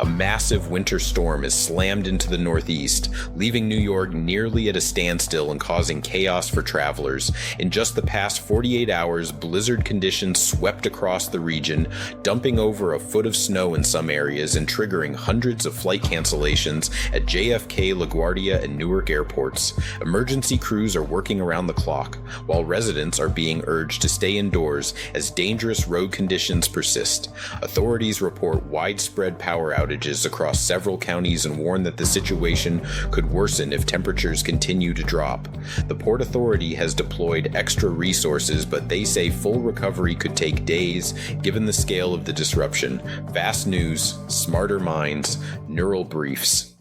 A massive winter storm has slammed into the Northeast, leaving New York nearly at a standstill and causing chaos for travelers. In just the past 48 hours, blizzard conditions swept across the region, dumping over a foot of snow in some areas and triggering hundreds of flight cancellations at JFK, LaGuardia, and Newark airports. Emergency crews are working around the clock, while residents are being urged to stay indoors as dangerous road conditions persist. Authorities report widespread power outages across several counties and warn that the situation could worsen if temperatures continue to drop. The Port Authority has deployed extra resources, but they say full recovery could take days given the scale of the disruption. Fast news, smarter minds, neural briefs.